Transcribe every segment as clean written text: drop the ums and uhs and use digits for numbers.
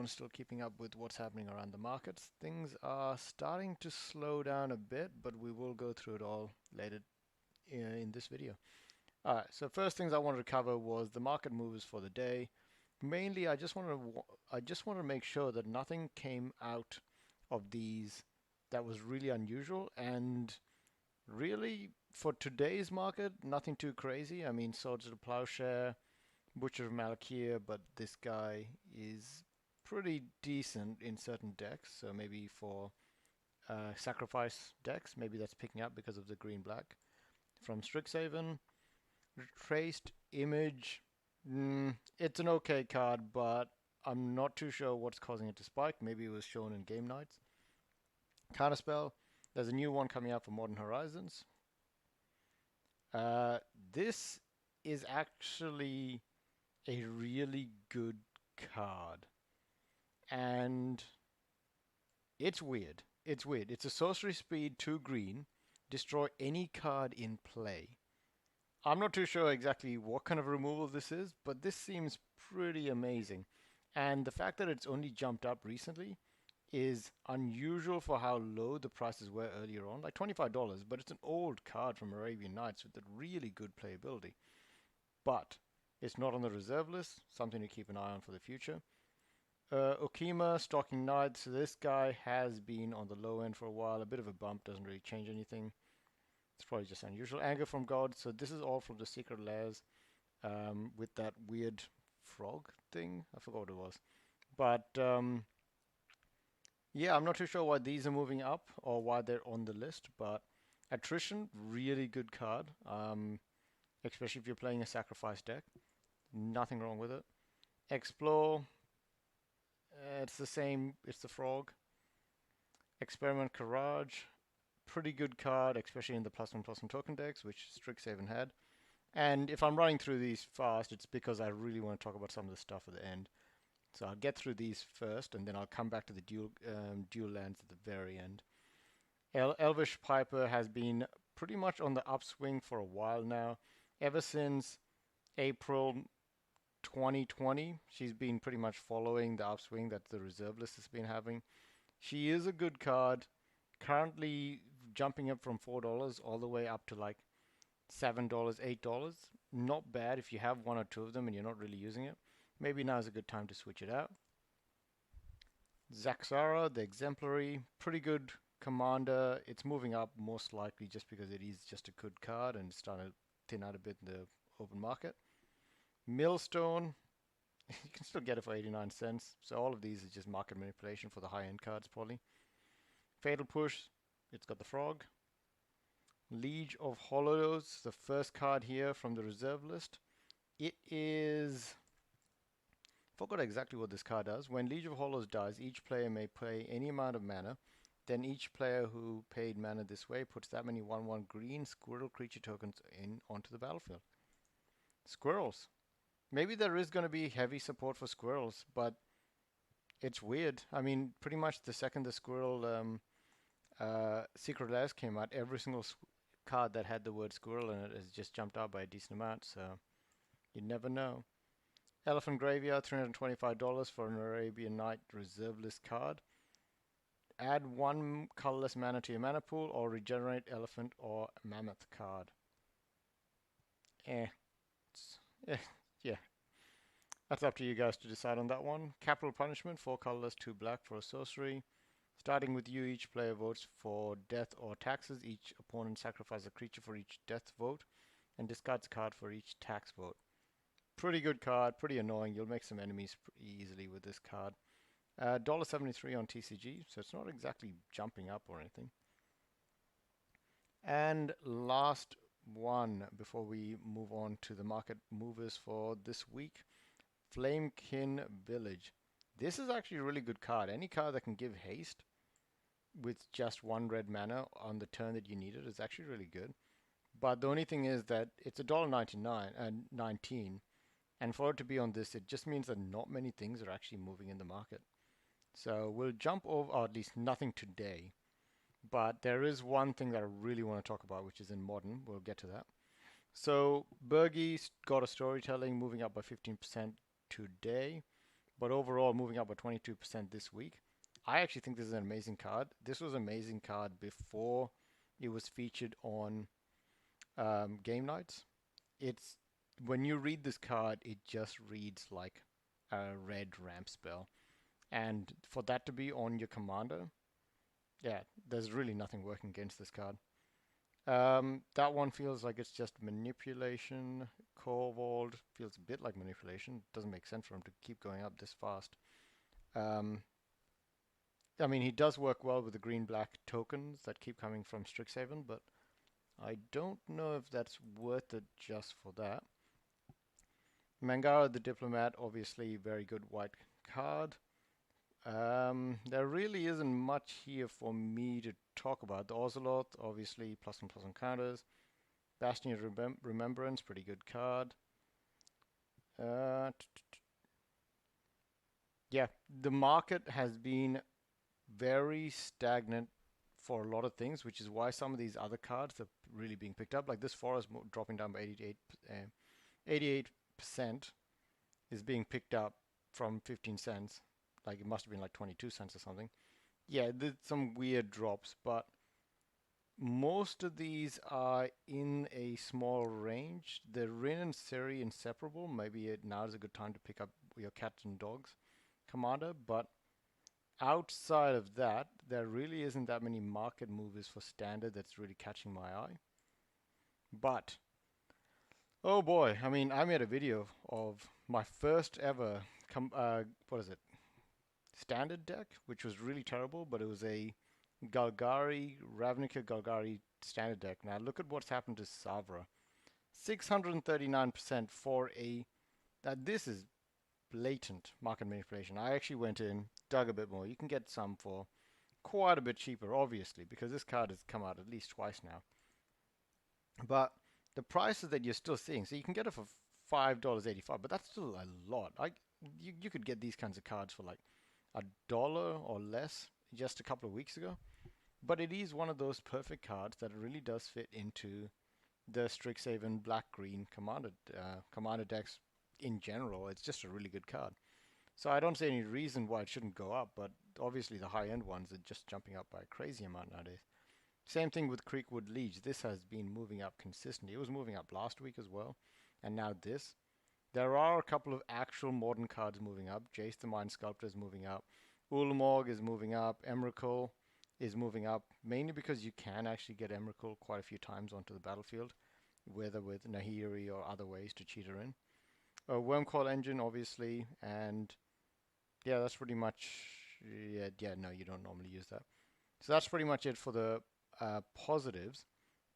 everyone's still keeping up with what's happening around the markets. Things are starting to slow down a bit, but we will go through it all later in this video. Alright, so first things I wanted to cover was the market moves for the day. Mainly, I just want to make sure that nothing came out of these that was really unusual, and really for today's market, nothing too crazy. I mean, Swords of the Plowshare, Butcher of Malakir, but this guy is pretty decent in certain decks. So maybe for sacrifice decks, maybe that's picking up because of the green-black. From Strixhaven, Traced Image, it's an okay card, but I'm not too sure what's causing it to spike. Maybe it was shown in game nights. Counterspell, there's a new one coming out for Modern Horizons. This is actually a really good card, and it's weird. It's weird. It's a sorcery speed 2 green, destroy any card in play. I'm not too sure exactly what kind of removal this is, but this seems pretty amazing. And the fact that it's only jumped up recently is unusual for how low the prices were earlier on, like $25, but it's an old card from Arabian Nights with a really good playability. But it's not on the reserve list, something to keep an eye on for the future. Okima, Stalking Knight, so this guy has been on the low end for a while, a bit of a bump, doesn't really change anything. It's probably just unusual. Anger from God, so this is all from the Secret Lairs with that weird frog thing. I forgot what it was. But yeah, I'm not too sure why these are moving up or why they're on the list, but Attrition, really good card, especially if you're playing a sacrifice deck. Nothing wrong with it. Explore, it's the same, it's the frog. Experiment Courage, pretty good card, especially in the +1/+1 token decks, which Strixhaven had. And if I'm running through these fast, it's because I really want to talk about some of the stuff at the end. So I'll get through these first, and then I'll come back to the dual lands at the very end. Elvish Piper has been pretty much on the upswing for a while now. Ever since April 2020, she's been pretty much following the upswing that the reserve list has been having. She is a good card, currently jumping up from $4 all the way up to like $7, $8. Not bad if you have one or two of them and you're not really using it. Maybe now is a good time to switch it out. Zaxara, the Exemplary, pretty good commander. It's moving up most likely just because it is just a good card and it's starting to thin out a bit in the open market. Millstone, you can still get it for 89 cents. So all of these is just market manipulation for the high-end cards probably. Fatal Push, it's got the frog. Liege of Hollows, the first card here from the reserve list. It is... forgot exactly what this card does. When Liege of Hollows dies, each player may pay any amount of mana. Then each player who paid mana this way puts that many 1/1 green squirrel creature tokens onto the battlefield. Squirrels. Maybe there is going to be heavy support for squirrels, but it's weird. I mean, pretty much the second the squirrel Secret Lairs came out, every single card that had the word squirrel in it has just jumped up by a decent amount, so you never know. Elephant Graveyard, $325 for an Arabian Night reserve list card. Add 1 colorless mana to your mana pool or regenerate elephant or mammoth card. Yeah. That's up to you guys to decide on that one. Capital Punishment, 4 colorless, 2 black for a sorcery. Starting with you, each player votes for death or taxes. Each opponent sacrifices a creature for each death vote and discards a card for each tax vote. Pretty good card, pretty annoying. You'll make some enemies easily with this card. $1.73 on TCG, so it's not exactly jumping up or anything. And last one before we move on to the market movers for this week. Flamekin Village. This is actually a really good card. Any card that can give haste with just 1 red mana on the turn that you need it is actually really good. But the only thing is that it's $1.99 and 19, and for it to be on this, it just means that not many things are actually moving in the market. So we'll jump over, or at least nothing today. But there is one thing that I really want to talk about, which is in Modern. We'll get to that. So Bergie got a storytelling moving up by 15% today. but overall moving up by 22% this week. I actually think this is an amazing card. This was an amazing card before it was featured on game nights. It's when you read this card, it just reads like a red ramp spell, and for that to be on your commander, yeah, there's really nothing working against this card. That one feels like it's just manipulation. Corvold feels a bit like manipulation. Doesn't make sense for him to keep going up this fast. Um, I mean, he does work well with the green-black tokens that keep coming from Strixhaven, but I don't know if that's worth it just for that. Mangara the Diplomat, obviously very good white card. There really isn't much here for me to talk about. The Ocelot, obviously, plus and plus on counters. Bastion of Remembrance, pretty good card. Yeah, the market has been very stagnant for a lot of things, which is why some of these other cards are really being picked up. Like this Forest dropping down by 88% is being picked up from 15 cents. Like it must have been like 22 cents or something. Yeah, there's some weird drops, but most of these are in a small range. The Rin and Siri inseparable. Maybe now is a good time to pick up your cats and dogs commander, but outside of that, there really isn't that many market movers for standard that's really catching my eye. But, oh boy, I mean, I made a video of my first ever, what is it, standard deck, which was really terrible, but it was a Ravnica Galgari standard deck. Now look at what's happened to Savra. 639% for a, this is blatant market manipulation. I actually went in, dug a bit more. You can get some for quite a bit cheaper, obviously, because this card has come out at least twice now. But the prices that you're still seeing, so you can get it for $5.85, but that's still a lot. You could get these kinds of cards for like $1 or less just a couple of weeks ago. But it is one of those perfect cards that really does fit into the Strixhaven black-green commander decks in general. It's just a really good card. So I don't see any reason why it shouldn't go up, but obviously the high-end ones are just jumping up by a crazy amount nowadays. Same thing with Creekwood Liege. This has been moving up consistently. It was moving up last week as well, and now this. There are a couple of actual modern cards moving up. Jace the Mind Sculptor is moving up. Ulamog is moving up. Emrakul is moving up, mainly because you can actually get Emrakul quite a few times onto the battlefield, whether with Nahiri or other ways to cheat her in. Wormcoil Engine, obviously, and yeah, that's pretty much, no, you don't normally use that. So that's pretty much it for the positives.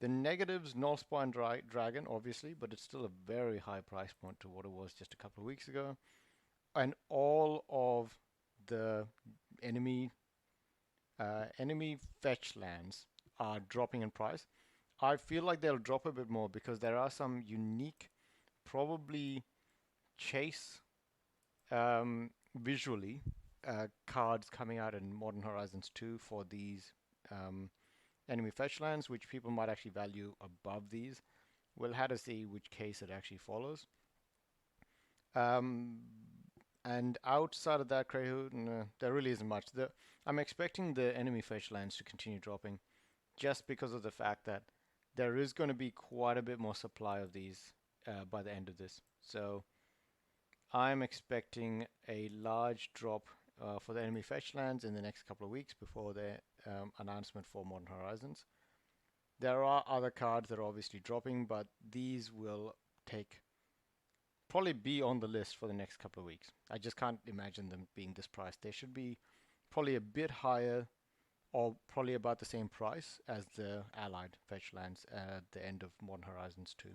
The negatives, Nullspine Dragon, obviously, but it's still a very high price point to what it was just a couple of weeks ago. And all of the enemy fetch lands are dropping in price. I feel like they'll drop a bit more because there are some unique, probably chase visually cards coming out in Modern Horizons 2 for these enemy fetch lands, which people might actually value above these. We'll have to see which case it actually follows. And outside of that, there really isn't much. I'm expecting the enemy fetch lands to continue dropping just because of the fact that there is going to be quite a bit more supply of these by the end of this. So I'm expecting a large drop for the enemy fetch lands in the next couple of weeks before the announcement for Modern Horizons. There are other cards that are obviously dropping, but these will probably be on the list for the next couple of weeks. I just can't imagine them being this priced. They should be probably a bit higher or probably about the same price as the allied fetch lands at the end of Modern Horizons 2.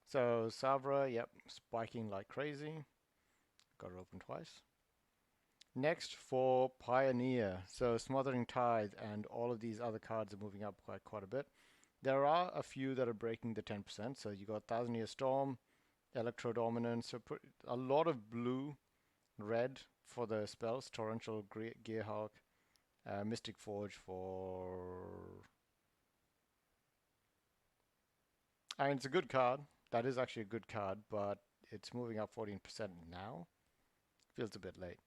So Savra, yep, spiking like crazy. Got it open twice. Next for Pioneer. So Smothering Tithe and all of these other cards are moving up quite a bit. There are a few that are breaking the 10%. So you got Thousand Year Storm, Electro Dominance, so a lot of blue, red for the spells, Torrential Gearhawk, Mystic Forge for... I mean, it's a good card. That is actually a good card, but it's moving up 14% now. Feels a bit late.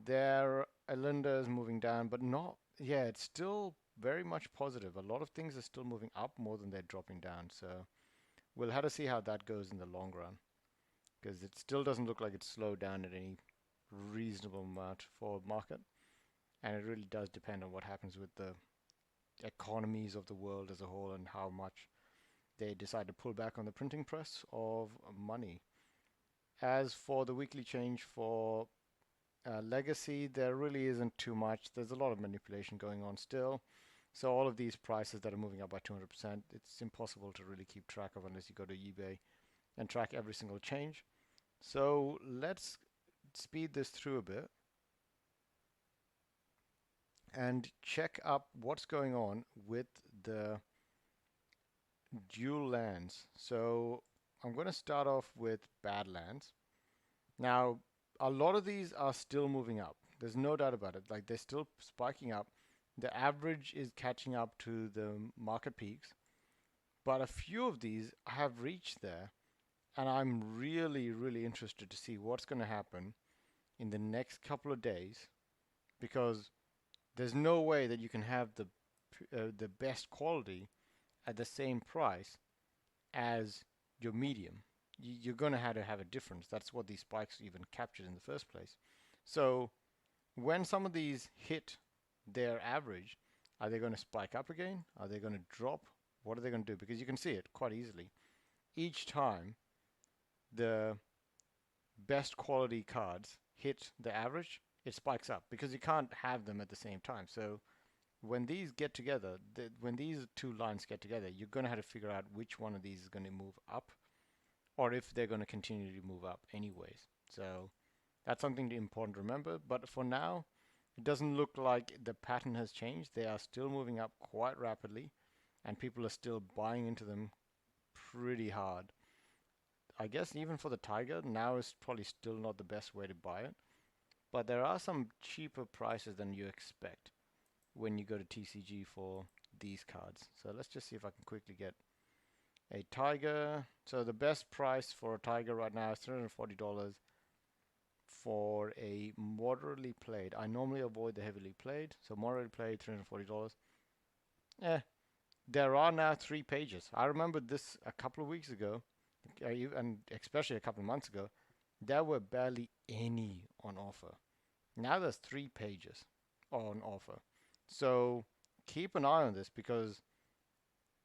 There, Elinda is moving down, but not, yeah, it's still very much positive. A lot of things are still moving up more than they're dropping down. So we'll have to see how that goes in the long run, because it still doesn't look like it's slowed down at any reasonable amount for market. And it really does depend on what happens with the economies of the world as a whole and how much they decide to pull back on the printing press of money. As for the weekly change for legacy, there really isn't too much. There's a lot of manipulation going on still. So all of these prices that are moving up by 200%, it's impossible to really keep track of unless you go to eBay and track every single change. So let's speed this through a bit and check up what's going on with the dual lands. So I'm going to start off with Badlands. Now, a lot of these are still moving up. There's no doubt about it. Like, they're still spiking up. The average is catching up to the market peaks. But a few of these have reached there. And I'm really, really interested to see what's going to happen in the next couple of days. Because there's no way that you can have the best quality at the same price as your medium. You're going to have a difference. That's what these spikes even captured in the first place. So when some of these hit their average, are they going to spike up again? Are they going to drop? What are they going to do? Because you can see it quite easily. Each time the best quality cards hit the average, it spikes up because you can't have them at the same time. So when these get together, when these two lines get together, you're going to have to figure out which one of these is going to move up or if they're going to continue to move up anyways. So that's something important to remember. But for now, it doesn't look like the pattern has changed. They are still moving up quite rapidly, and people are still buying into them pretty hard. I guess even for the Tiger, now is probably still not the best way to buy it. But there are some cheaper prices than you expect when you go to TCG for these cards. So let's just see if I can quickly get a Tiger. So the best price for a Tiger right now is $340 for a moderately played. I normally avoid the heavily played, so moderately played, $340. Eh, there are now 3 pages. I remember this a couple of weeks ago, and especially a couple of months ago, there were barely any on offer. Now there's 3 pages on offer. So keep an eye on this because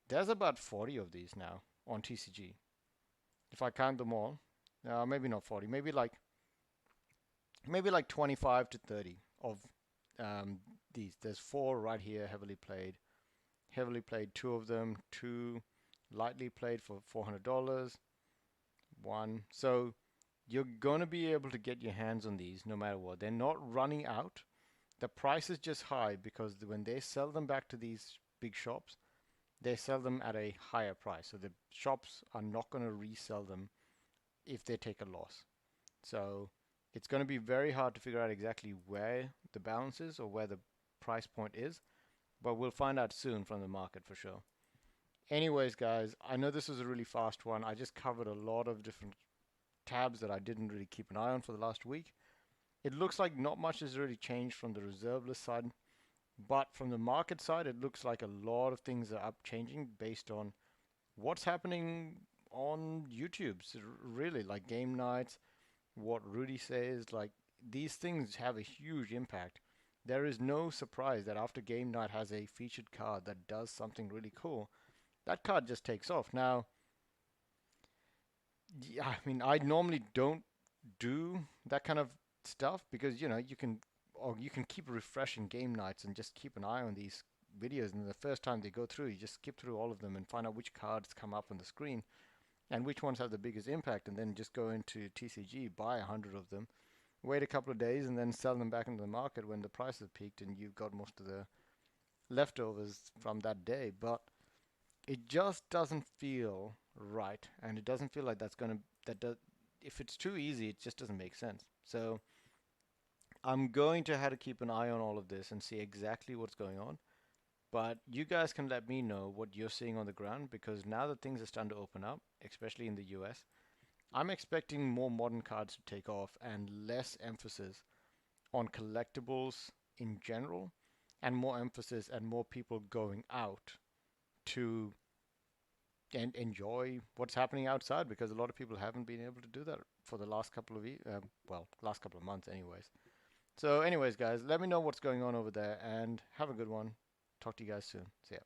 there's about 40 of these now on TCG. If I count them all, maybe not 40, maybe like 25 to 30 of these. There's 4 right here, heavily played. Heavily played 2 of them, 2 lightly played for $400, 1. So you're going to be able to get your hands on these no matter what. They're not running out. The price is just high because when they sell them back to these big shops, they sell them at a higher price. So the shops are not going to resell them if they take a loss. So it's going to be very hard to figure out exactly where the balance is or where the price point is, but we'll find out soon from the market for sure. Anyways, guys, I know this was a really fast one. I just covered a lot of different tabs that I didn't really keep an eye on for the last week. It looks like not much has really changed from the reserve list side, but from the market side, it looks like a lot of things are up changing based on what's happening on YouTube. So really, like game nights, what Rudy says, like these things have a huge impact. There is no surprise that after game night has a featured card that does something really cool, that card just takes off. Now, yeah, I mean, I normally don't do that kind of stuff because you can keep refreshing game nights and just keep an eye on these videos, and the first time they go through, you just skip through all of them and find out which cards come up on the screen and which ones have the biggest impact, and then just go into TCG, buy 100 of them, wait a couple of days, and then sell them back into the market when the price has peaked and you've got most of the leftovers from that day. But it just doesn't feel right, and it doesn't feel like if it's too easy, it just doesn't make sense. So I'm going to have to keep an eye on all of this and see exactly what's going on. But you guys can let me know what you're seeing on the ground, because now that things are starting to open up, especially in the US, I'm expecting more modern cards to take off and less emphasis on collectibles in general, and more emphasis and more people going out to and enjoy what's happening outside, because a lot of people haven't been able to do that for the last couple of well, last couple of months anyways. So anyways, guys, let me know what's going on over there and have a good one. Talk to you guys soon. See ya.